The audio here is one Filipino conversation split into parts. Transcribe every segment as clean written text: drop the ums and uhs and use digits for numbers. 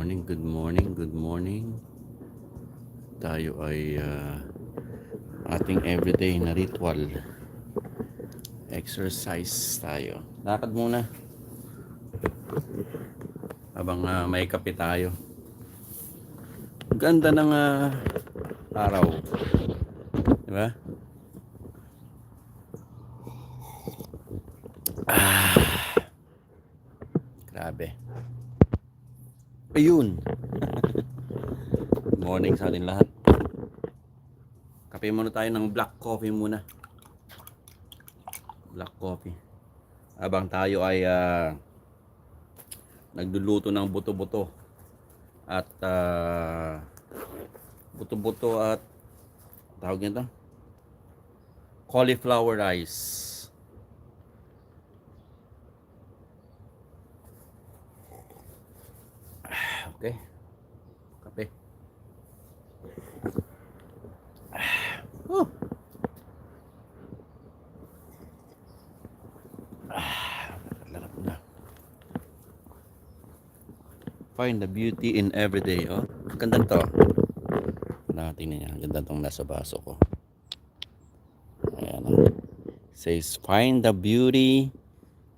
morning, good morning, good morning. Tayo ay ating everyday na ritual. Exercise tayo. Lakad muna habang may kape tayo. Ganda ng araw. Diba? Grabe. Ayun. Good morning sa atin lahat. Kape muna tayo ng black coffee muna. Black coffee. Habang tayo ay nagluluto ng buto-buto at buto-buto at tawag nito cauliflower rice. Okay. Kape. Larap na. Find the beauty in everyday. Oh, ganda to. Tingnan niya, ganda tong nasa baso ko. Ayan. Says find the beauty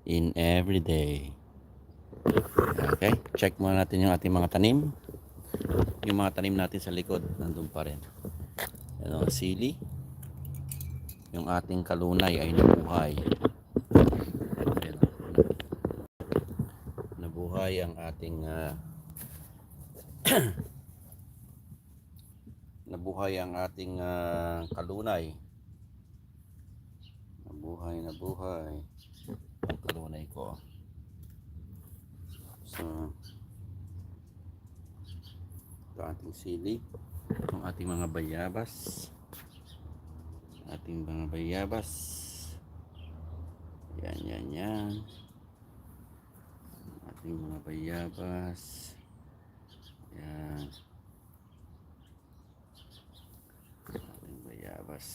in everyday. Okay, check muna natin yung ating mga tanim. Yung mga tanim natin sa likod, nandun pa rin. Ayan, sili. Yung ating kalunay ay nabuhay. Ayan. Nabuhay ang ating nabuhay ang ating kalunay. Nabuhay ang kalunay ko. So, ito ating sili, ang ating mga bayabas, yan, ating mga bayabas, yan, ating bayabas, yan, ano, bayabas,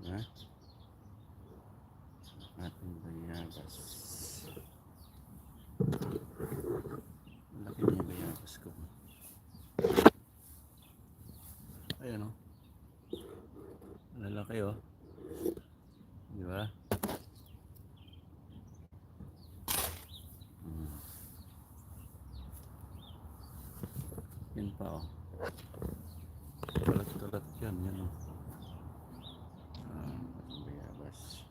ha? Ating bayabas. Laki niya bayabas ko. Ayan o. Lalaki o. Diba? Yan pa o. Kalat-kalat yan. Yan o. Bayabas.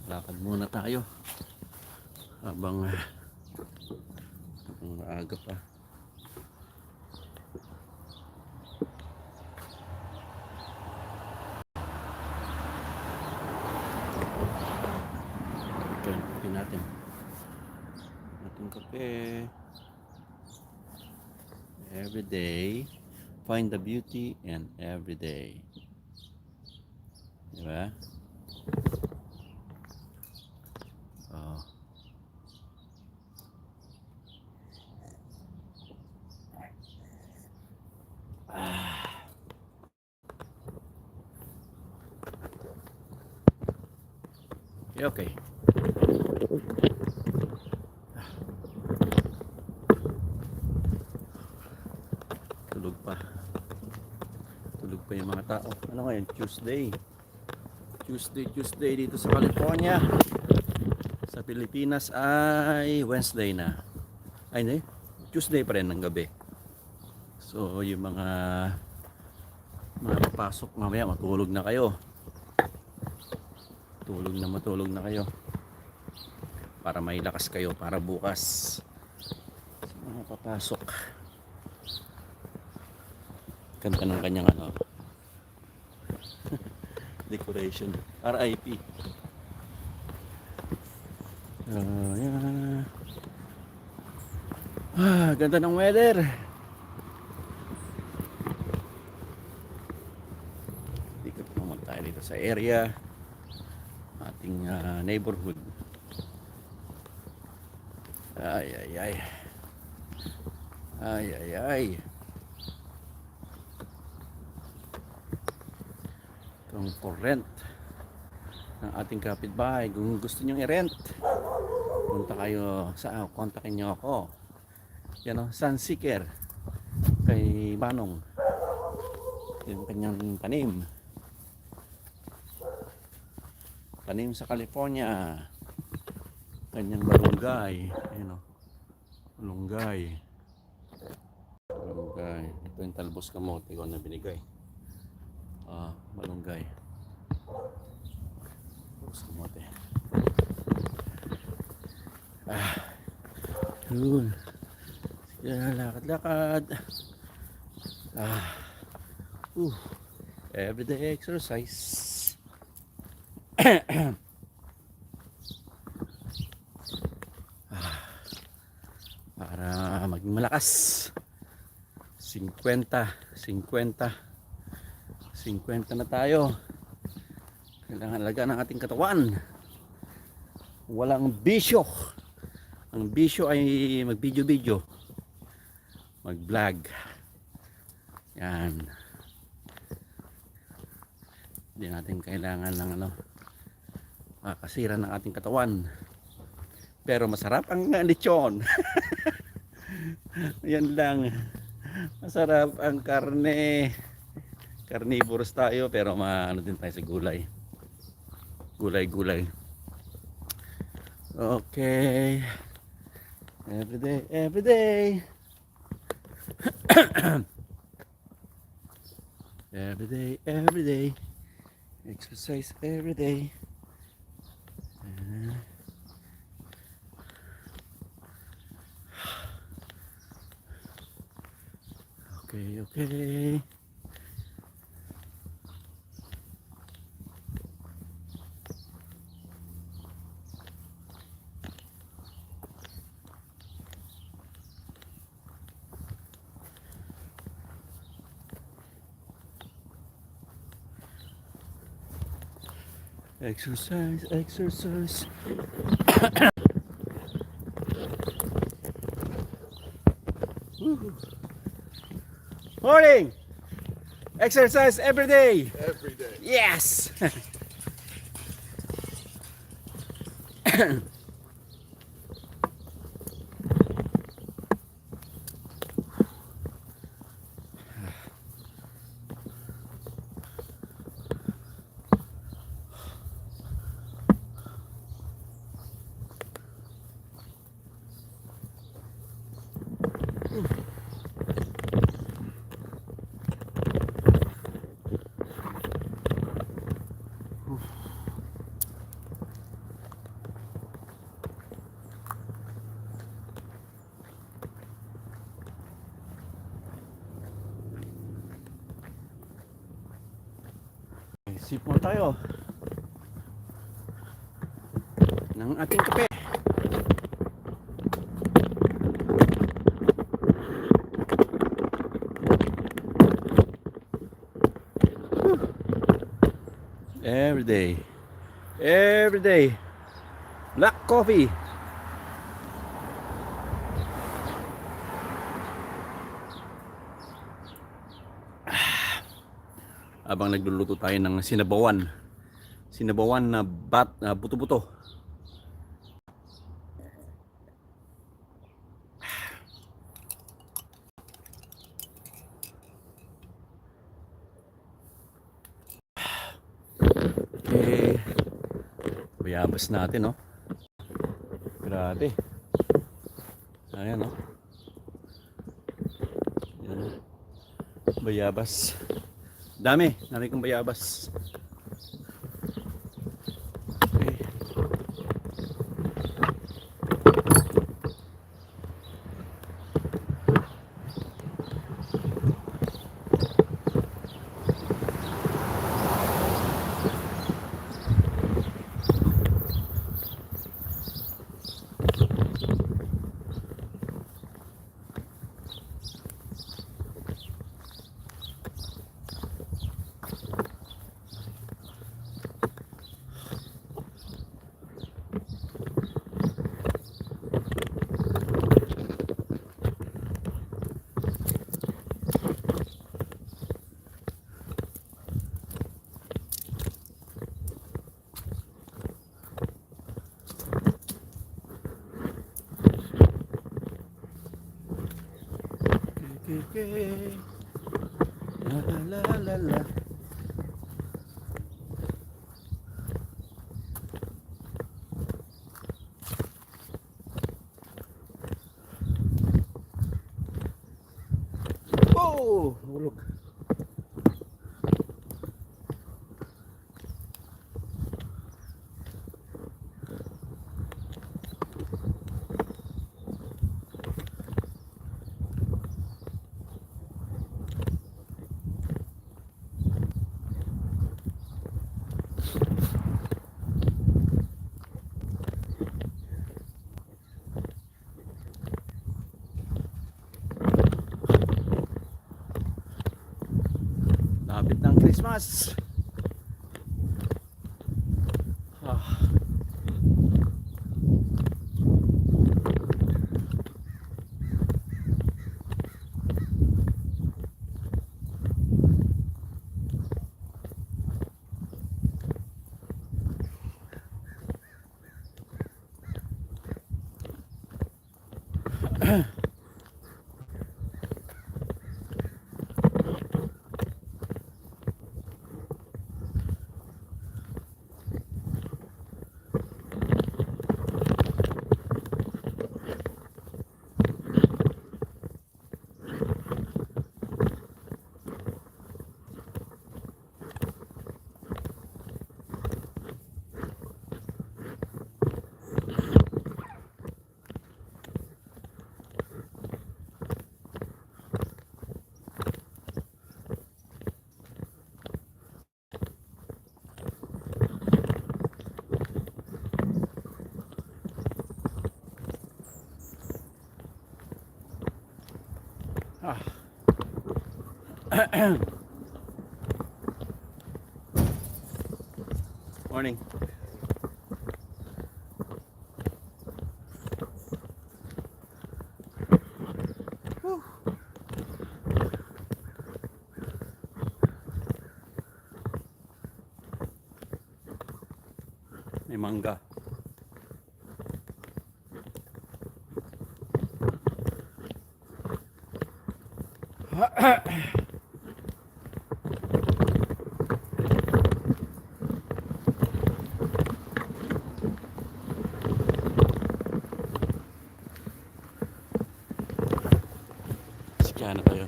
Lakad muna tayo habang maaga pa. Kape natin. Ating kape. Every day, find the beauty in every day. Diba? Okay. Tulog pa yung mga tao. Ano ngayon? Tuesday dito sa California. Sa Pilipinas ay Wednesday na. Ay hindi, Tuesday pa rin ng gabi. So yung mga papasok mamaya, matulog na kayo. Matulog na kayo para may lakas kayo para bukas sa mga papasok. Ganda ng kanyang decoration. RIP. Yan. Ganda ng weather. Ikot naman tayo dito sa area. Ating neighborhood. Ay, ay, ay. Ay, ay, ay. Itong for rent ng ating kapitbahay. Kung gusto nyo i-rent, punta kayo sa kontakin nyo ako. Yan o, Sunseeker. Kay Manong. Yung kanyang tanim. Tanim sa California. Kanyang malunggay. Ayan o. Malunggay. Malunggay. Ito yung talbos kamote ko na binigay. Malunggay. Talbos kamote. Yun. Sige, lakad-lakad. Everyday exercise. Para maging malakas. 50 na tayo. Kailangan alagaan ang ating katawan. Walang bisyo. Ang bisyo ay mag-video, mag-vlog. Yan. Hindi natin kailangan ng makasira ng ating katawan. Pero masarap ang lechon. Yan lang. Masarap ang karne. Carnivorous tayo pero din tayo sa gulay. Gulay. Okay. Everyday. everyday. Exercise everyday. Okay. Exercise. Morning. Exercise every day. Every day. Yes. Sip mo tayo ng ating kape. Every day black coffee. Habang nagluluto tayo ng sinabawan na buto-buto. Okay, bayabas natin, no? Grabe. Ayan, no? Ayan, no? Bayabas. Dami, nari kong bayabas. Okay. okay. La la la la la. Oh, hulog. Lapit ng Christmas. Ah. Ah. Morning. Whew. May mangga. Sikya na tayo.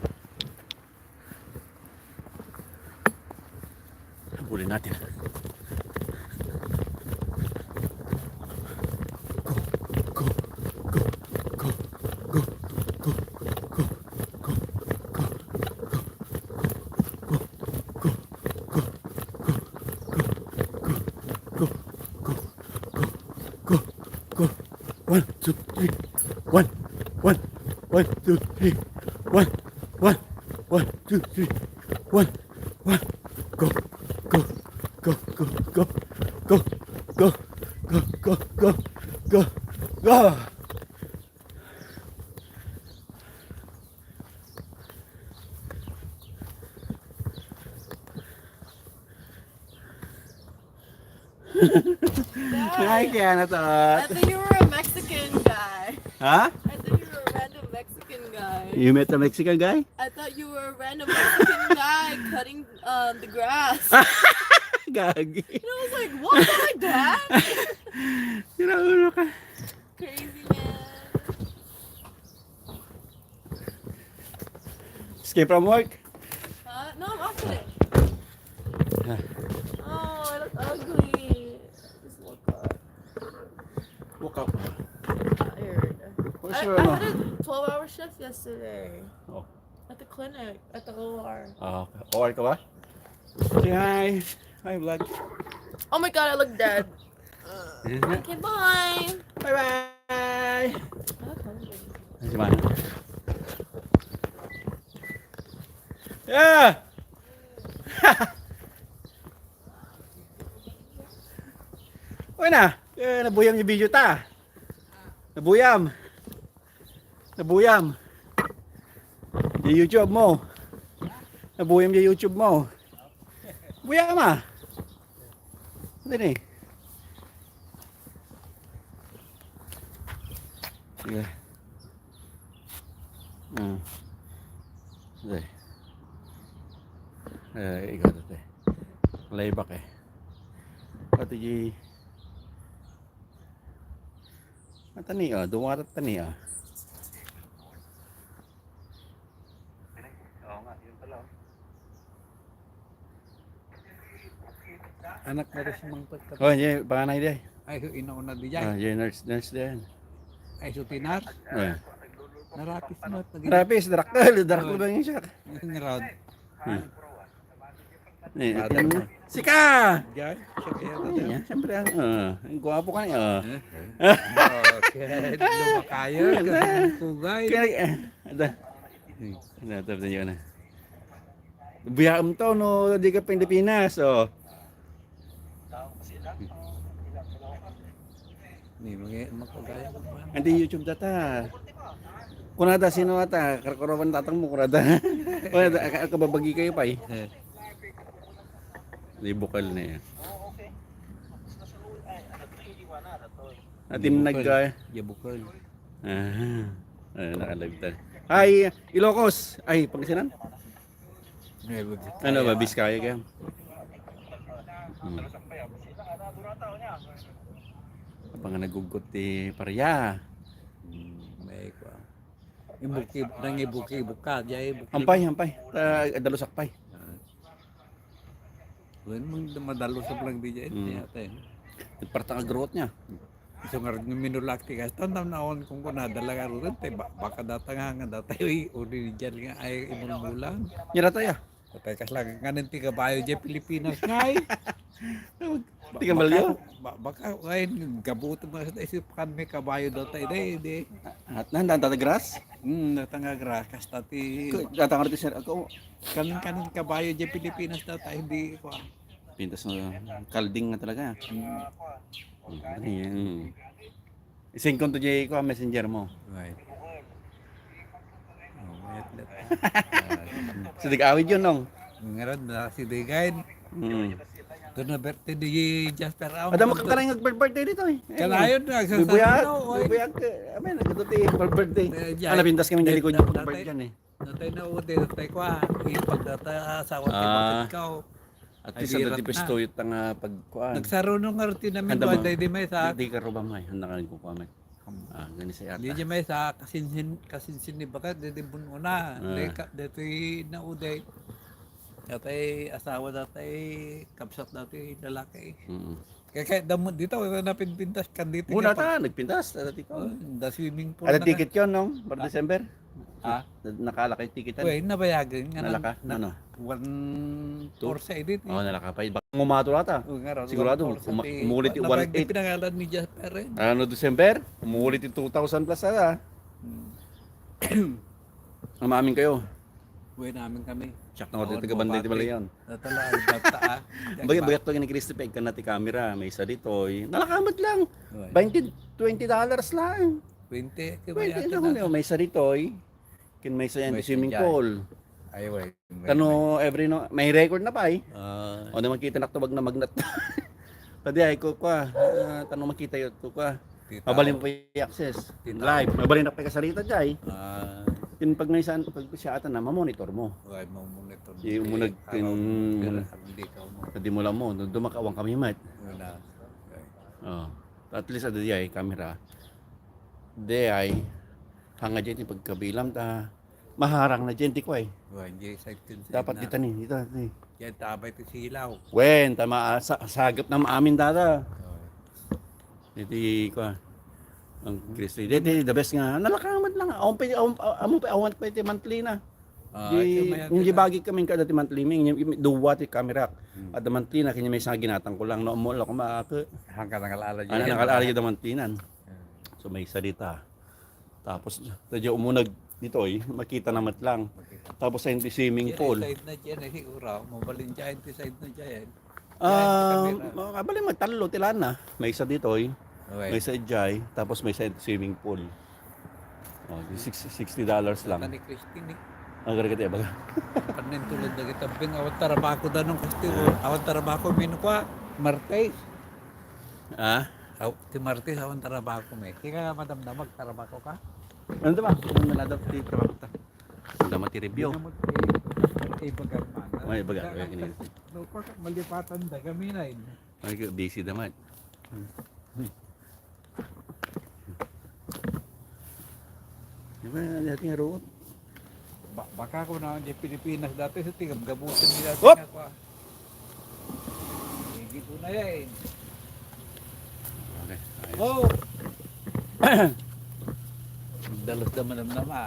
Habulin natin. Go, go, go, go, go, go, go, go, go, go. 1, 2, 3. 1, 1, 1, 2, 3. 1, 1, 1, 2, 3. 1, 1. Go, go, go, go, go, go, go, go, go, go, go, go. Hi, Kiana. I thought you were a Mexican guy. Huh? I thought you were a random Mexican guy. You met a Mexican guy? I thought you were a random Mexican guy cutting the grass. Gagi. And I was like, what, my dad? Sinaulo ka. Crazy man. Escape from work? No, I'm off today. Yeah. Oh, I look ugly. Just woke up. Woke up. Tired. Where's I your had a 12-hour shift yesterday. Oh. At the clinic, at the OR. OR ka ba? Say hi. Hi, vlog. Oh my god, I look dead. Okay, bye. Bye-bye. I look hungry. Si Mana. Yeah! Uy na! Nabuyam yung video ta. Nabuyam. Nabuyam. Yung YouTube mo. Nabuyam yung YouTube mo. Buyam ah. Ito ni. Sige. Day. Ikaw dito. Layback eh. Pati di matani dumarat tani Oo nga, yun pala. Anak na rin si Mang Pagkat. Oh, hindi, panganay di. Ay, inauna di dyan. Nurse din. Ay, so tinar. Narapis mo. Rapis, daraktal ba yun siya? Ngarad. Tingnan mo. Sika! Diyan. Siya kaya na Ay, dyan. siyempre ang gwapo ka niya. Okay. Lumakayo. Kugay. Natap na yun. Buyam to no, di ka Pilipinas. Oh. Ni mga makagaya ko pa. Hindi YouTube data. Kunada sino ata, karkarawan tatang mo kunada. Kunada kababagi kayo pa eh. Di bukal na yan. Atin Yabukal. nakalagtan. Ay, Ilocos. Ay, Pangasinan? Ano ba, Biskaya kaya? Apa nga nagugot ti Parya. May ko. Ibuki buka jay buki. Hampay. Dalusak pay. Wen mong madalo sa blang di jay ate. Parta ka growth niya. So nga rin minulakti ka. Tandam na on kung nadala ka rin. Baka datang nga datay. Uri dyan nga ay imulmulan. Nyara tayo. Tatay kas lang nga nanti ka bayo dyan Pilipinas ngay. Di ka balyo? Baka ngayon gabuto mo sa isip kami kabayo datay. Di. At nandan tatagras? Natanga grakas tati. Datang arti sir ako. Kanin kabayo dyan Pilipinas datay. Hindi ko. Pintas na kalding na talaga. Ayan. Ising ko to jay ko messenger mo. Right. Sidig awid yun nong. Ngayon na si Digain. Doon na birthday di Jasper Aon. Ada mo ka tayo birthday dito eh. Kalayon na. Bubuyag. Amen, nagtuti birthday. Ano pintas kami dali ko yung birthday dyan eh. Natay na uti, natay ko ha. Ipagdata sa wakit ikaw. At least sa dati pistuyot nga pagkuan. Nagsaro nung arti namin. Handa mo. Di may sa... Di ka roba may. Handa ka nagkukuha may. Gani sa yata. Di may sa kasinsin ni Bakat. Di buno na. Dito na uday. Datay asawa datay kapsat datay lalaki. Kaya damo dito napinpintas kan dito. Muna ta, nagpintas dati ko. Da swimming pool. Ada ticket yon nong for December. Ha? Nakala kay ticketan. Uy, nabayagan nga Nalaka? Ano? 1 sa edit. Oo, nalaka pa. Baka ngumato ata. Sigurado, umulit yung 1.8. Pinangalan ni Jasper rin. Ano, December? Umulit yung 2,000 plus ata. Amamin kayo. Uy, namin kami. Check na ko dito ka banday di bala yan. Natala, data ah. Bagay to ni Christy Peg ka na ti camera. May isa dito. Nalakamot lang. $20 lang. 20. 20 may isa dito. Kin may isa yan swimming pool. Ay, wait. Kano every no, may record na pa o na makita naktubag na magnat. Pwede ay ko kwa. Tanong makita yun to kwa. Mabalin pa yung access. Live. Mabalin na pa kasalita dyan. Tin pag naisan pag siya ata na ma-monitor mo. Ay, ma-monitor. Yung munag hindi mo lang mo. Dumakawang kami mat. At least ada ay camera. Di ay hanga dyan yung pagkabilam ta. Maharang na dyan ko ay. Dapat dito ni. Dito ni. Yan tabay ito silaw. Wen, tama sagap na maamin dada. Dito ko. Ang Christy. Dito the best nga. Nalakamat lang. Amon pa awan pa iti monthly na. Hindi bagi kami kada ti monthly ming duwa ti camera. At the monthly na kanya may sa ginatang ko lang no mo ko maaka. Hanggang nangalala dyan. Ano nangalala yung monthly nan. So may salita. Tapos tadyo umunag dito makita naman lang. Tapos sa hindi swimming pool. Side na dyan siguro. Mabalin dyan side na dyan. Mabalin magtalo tilan na. May isa dito may isa dyan. Tapos may isa swimming pool. $60 lang. Ni Christine Ang garagati baga. Panin tulad na kita bing awat tarabako da nung kasi awat tarabako minukwa Martes. Ti Martes awan tarabako may. Kaya madam damag tarabako ka. Ano ba? Ano naladap ti trabaho ta? damat i-review. Ay, bagat man. Ay, bagat. Ay, kini. Lupa, malipatan da kami na yun. Ay, busy damat. Di ba, dati nga roon? Baka ko na di Pilipinas dati sa tingam gabutin nila Hop! ako. Hindi ko na yan. Okay. Ayos. Oh! Dalos naman ang nama.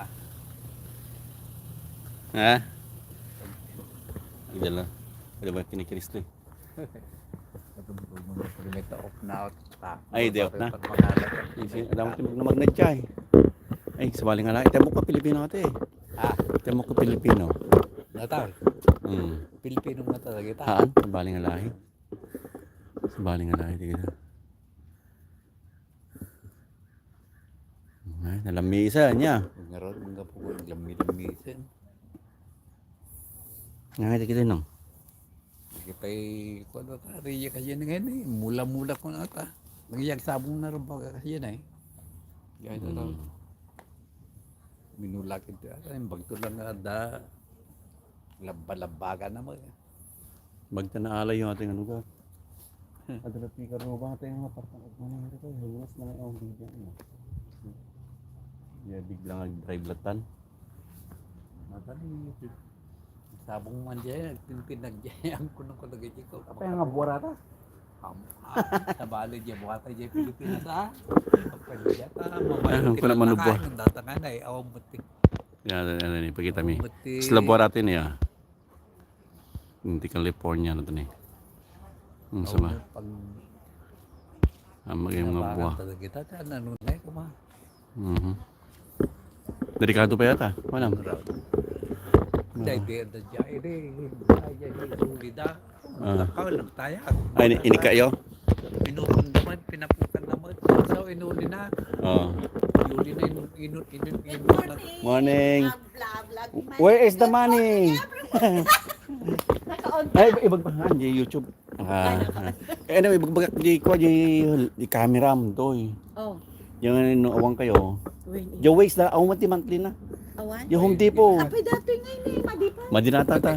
Ha? Ang dala. Ano ba kinikiris to eh? Primeta off na out. Ay, di off na? Alam ko na mag-nag-chay. Ay, sabali nga lang. Itemo ko Pilipino ate eh. Ah, Itemo ko Pilipino. natal. Pilipino na talaga kita. Haan? Sabali nga lahi. Sabali nga lahi. Tigil na. Ay, nalamisa niya. Ngaroon mga po lami-lamisin. Nga, tigil nang. Sige pa'y kung ano ka, riya kasi yan ngayon eh. Mula-mula ko na ata. Nagyag sabong na rin pa kasi yan eh. Gaya na lang. Minulakit ata. Yung bagto lang nga da. Labalabaga naman. Bagta na alay yung ating ano ka. Adalat ni Karuba ating mga partang mangyari ko. Hulas na nga yung video. Yeah, biglang nag-drive latan. Madali. Sabong man dyan. Pinagdyan ko nung kalagay ko. Apa yang ngabuara ta? Nabalo dyan. Buka tayo dyan Pilipinas ha. Pagpadya ta. Ano ko naman ubo? Datangan ay awang butik. Yan, ano ni pagkita mi. Butik. Sa laboratory niya. Hindi California na to ni. Sama. Pag Maging mga buwa. talaga kita. Ano na ko ma. Delikado pa yata. Walang. Dahil da dyan eh. Dahil ulida. Lakal lang tayo. Ay, ini kayo? Pinupundaman, pinapukan naman. So, inuli na. Oo. Inuli na, inut. Morning. Where is the money? Ay, ibagbahan di YouTube. Anyway, ibagbagak di ko di camera mo doy. Oh. Yung awang kayo. When Yung waste na awang monthly na. awan? Yung Home Depot. Apay dati ngayon eh, madipa. Madinata ta.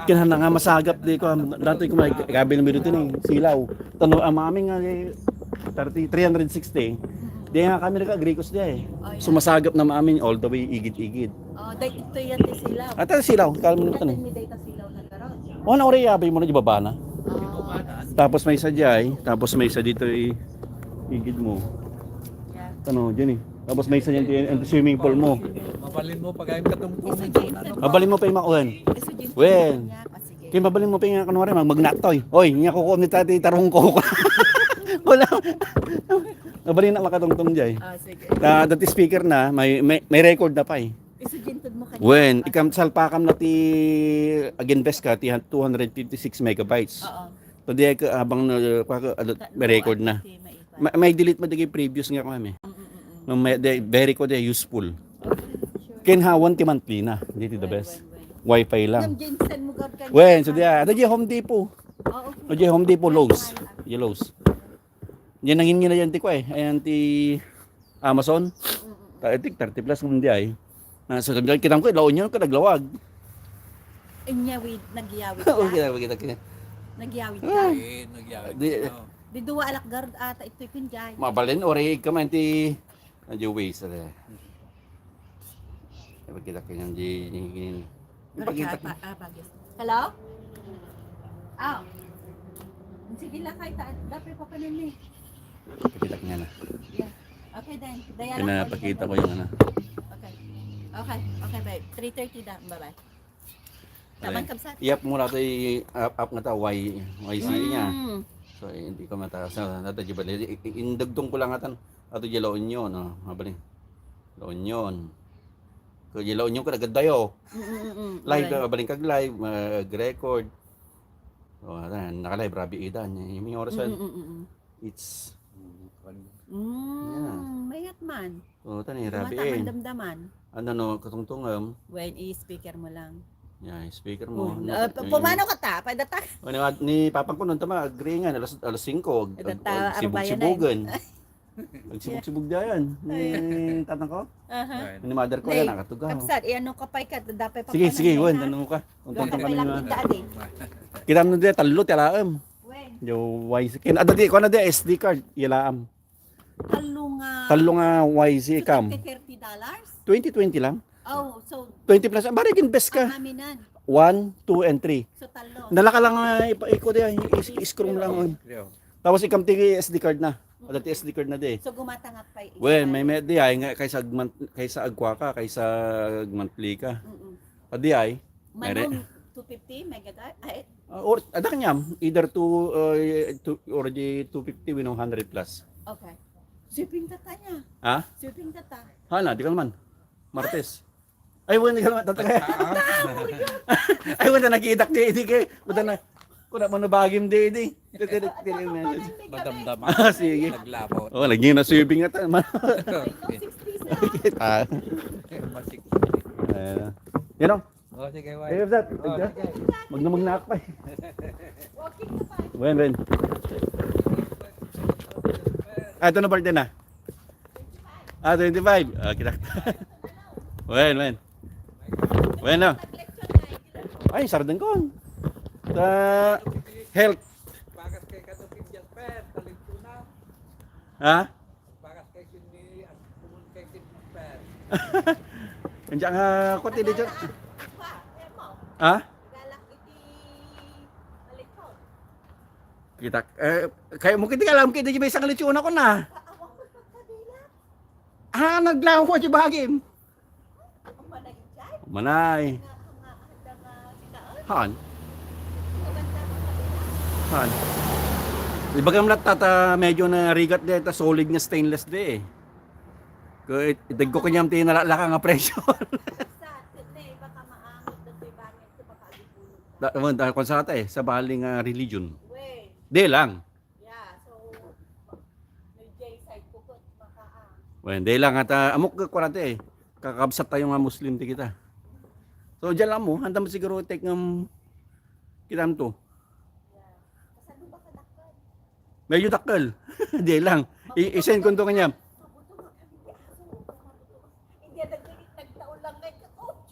Kinahanglan nga masagap di ko. Dati ko may gabi ng minuto ni silaw. Tano aming nga 360. Di nga kami nag-agree di eh. Sumasagap na maamin all the way igid-igid. Oh, dahil ito yan ti silaw. Ata silaw, kalmo na Dahil tanong. may data silaw na karon. O na ori abay mo na di baba na. Oh, Tapos may isa dyan, tapos may isa dito igid mo. yeah. Ano, dyan eh. Tapos may isa dyan yung swimming pool mo. Mabalin mo pag ayun katungtong. Mabalin mo pa yung makuhan. Eso din. Wen. Sige. Kaya mabalin mo pa yung kanwari, magnatoy. Oy, nga kukuha ni tati tarong ko. Wala. Mabalin na makatungtong dyan. Ah, sige. Dati speaker na, may record na pa eh. Eso din mo kanina. When, ikam salpakam na ti again best ka, ti 256 megabytes. Oo. So di ka habang may record na. May delete mo dagi previous nga kami. Very ko useful. Kinhawan ti monthly na. Dito the best. Wi-Fi lang. Yung Jensen mo gab kanina. Wen, so dia, ada di Home Depot. Oo. O di Home Depot Lowe's. Di Lowe's. Yan nangin na yan ti ko eh. Ayan ti Amazon. Tik 30 plus ng di ay. So kita ko laon yun ka naglawag. Inyawid, nagyawid Oo, ka. kita. Nagyawid ka. Eh, nagyawid. Di- Di duwa alak guard ata ito'y kunjay. Mabalin ori ka man ti adyo ways ala. Ipakita ko yung ipakita ko. Bagis. Hello? Ah. Sige lang kahit dapat pa panin eh. Ipakita ko nga na. Yeah. Okay then. Daya lang. Pinapakita ko yung ano. Okay. Okay. Okay, babe. 3:30 na. Bye-bye. Taman kamsat. Iap mo na ito up nga ta YC niya. Mm. So hindi ko mata sa nato di bali indagtong ko lang atan ato di laon yon no mabalin. Laon yon. Ko di laon yon ko nagadayo. Live ka baling kag live mag-record. Oh, naka-live rabi idan. Yung orasan. It's Mayat man. oh tani rabi Mata damdaman. Ano no katungtungam. When i-speaker mo lang. Yeah, speaker mo. Pumano ka ta? Padata. Ni papang ko nun tama agree nga alas 5 Data, sibug arbayan na sibugan. Nagsibog-sibog na yan. Ni tatang ko. Aha. Ni mother ko yan, nakatugaw. Kapsat, iano ka pa ka, dapat pa Sige, sige, panay wen, na. tanong ka. Kung Gawin tantang ka kami lang na. kita din. Kita mo na talo, tilaam. Wen, Yung YC. Ada di, ko na di, SD card, ilaam. Talo nga YC cam. $30? 2020 lang. Oh, so, 20 plus, barigin best ka. haminan. 1, 2, and 3. So, talo. Nalaka lang iko di, i-scroll lang. Tapos ikam tigi SD card na. Ada ti SD card na di. So, gumatangak pa yung Well, may di ay nga kaysa agwa ka, kaysa monthly ka. Adi ay. Manong 250 megabyte? Ay, Or ada kanyam either or di 250 wino 100 plus. okay. Shipping tata niya. Ha? Shipping tata. Hala, di ka naman. Martes. Ay, wala di ka naman. Tatagay. Ay, wala nakiitak di kay. Wala na. Kuna mo nabagim di. Madamdam. Ah, sige. Naglabot. Oh, lagi na swimming ata. No, 60s na. Kita. Masik. Yan o. Oh, sige, Hey, why? of that. Oh, sige. Magdamag na ako pa. Walking ka pa. Wen. Ah, ito na birthday na. Ah, 25. Ah, kita. Wen. Bueno. Ay, sarden ko. Sa health. Bagas kay Katupin Jasper, talintuna. Ha? Bagas kay Kini at pumun kay Jasper. Andiyan nga ko ti dito. Pa, emo. Ha? Galak iti malikot. Kita kaya mo kiti alam kiti may isang lechon ako na. Kaawang mo pagkadila. Ah, naglaho ko si bagim. Ang managitay. Manay. Nga handa nga sitaon. Han. Maganda mo kabila. Han. Di ba kam tata medyo na rigat dito solid nga stainless de. Ko idaggo kanyam ti nalalaka nga presyo. Sa today baka maangot dito bangit sa pagkalipunan. Dahil kon sa ata sa baling religion. We, De lang. yeah, so may J side ko ko makaang. Well, de lang at amok ka kurate kakabsat tayo nga Muslim ti kita. So diyan lang mo, handa mo siguro take ng kitam to. Yeah. Kasano ba kadakal? Medyo dakkel. De lang. I-send ko to kanya. Mabuto nga kami di aso. Mabuto. Hindi nagdilit nagtaon lang kay coach.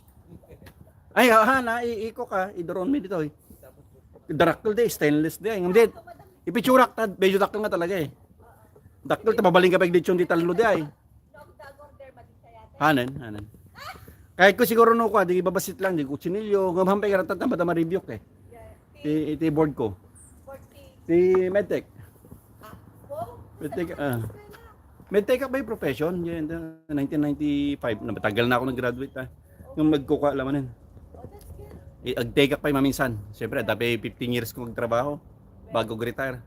Ay, na iiko ka, i-drone me dito eh. Darakkel de, stainless de. Ngam ipitsurak ta, medyo dakkel nga talaga eh. Dakkel ta babaling ka pag dityon di talo de ay. Noong tagor der madisayate. Hanan. Kahit ko siguro no ko, di babasit lang, di kutsinilyo, ngamampay ka ratata madama review eh. Yeah. Iti board ko. 40. Ti Medtech. Wow. Medtech, Medtech ba yung profession? Yan, 1995. Matagal na ako nag-graduate ha. Yung magkuka lamanin. Oh, that's good. Ag-take up pa maminsan. Siyempre, dati 15 years ko magtrabaho bago retire.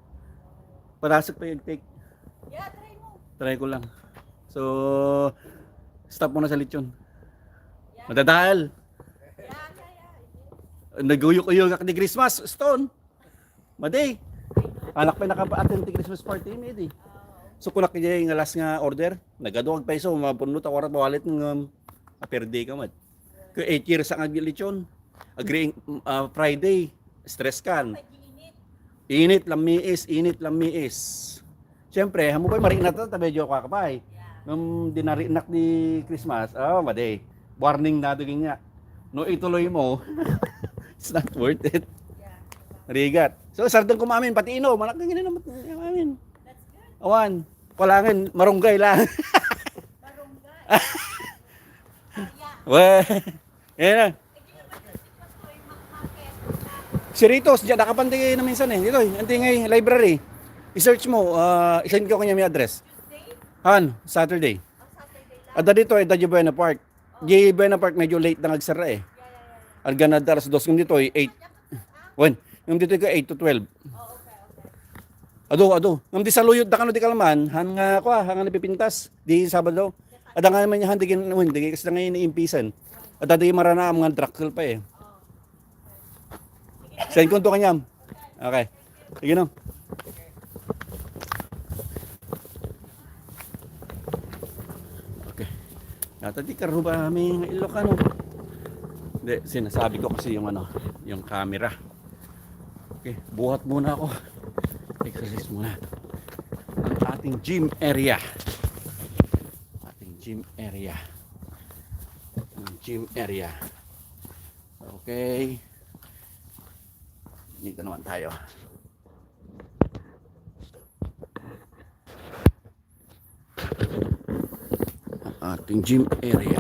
Parasok pa yung take. Yeah, try mo. Try ko lang. So, stop muna sa lechon. Yeah. Madadahal. Yeah. Naguyok-uyok ka ni Christmas, Stone. Maday. Anak pa nakapa-attend ti Christmas party ni Eddie. So kunak niya yung last nga order, nagaduwag peso, mapunot ako oras wallet ng per day ka mat. Kaya 8 years ang aglilitsyon. Agreeing Friday, stress kan. Pag-init. Init lamiis. Siyempre, hamo pa marinat na medyo kakapay. Yeah. Nung dinarinak ni Christmas, maday. Warning na dugin nga. No ituloy mo, it's not worth it. Yeah. Rigat. So sardang kumamin pati ino, malaking ina naman kumamin. That's good. Awan, palangin marunggay lang. Barunggay. Yeah. Weh. Yan na. Hindi naman kasi pasoy makmakit. Si Ritos, diyan nakapantigay na minsan eh. Dito, antingay library. I-search mo, i-send ko kanya may address. Tuesday? Han, Saturday. O Saturday lang? Ada dito eh, Dadyo Buena Park. J. Buena Park medyo late na nagsara eh. Yeah. Ang ganad alas 2 kung dito eh, 8. Wen, yung dito ko 8 to 12. Oh, okay. Ado. Ngam di saluyod da kano di kalman, han nga ko han nga napipintas di Sabado. Ada nga naman han digin hindi kasi nga iniimpisan. Ada di marana ang mga drakkal pa eh. Send ko to kanyam. Okay. Sige no. Okay. Nata di karuba may Ilocano. Hindi, sinasabi ko kasi yung yung camera. Okay, buhat muna ako. Exercise muna. Ang ating gym area. Ating gym area. Gym area. Okay. Dito naman tayo. Ating gym area.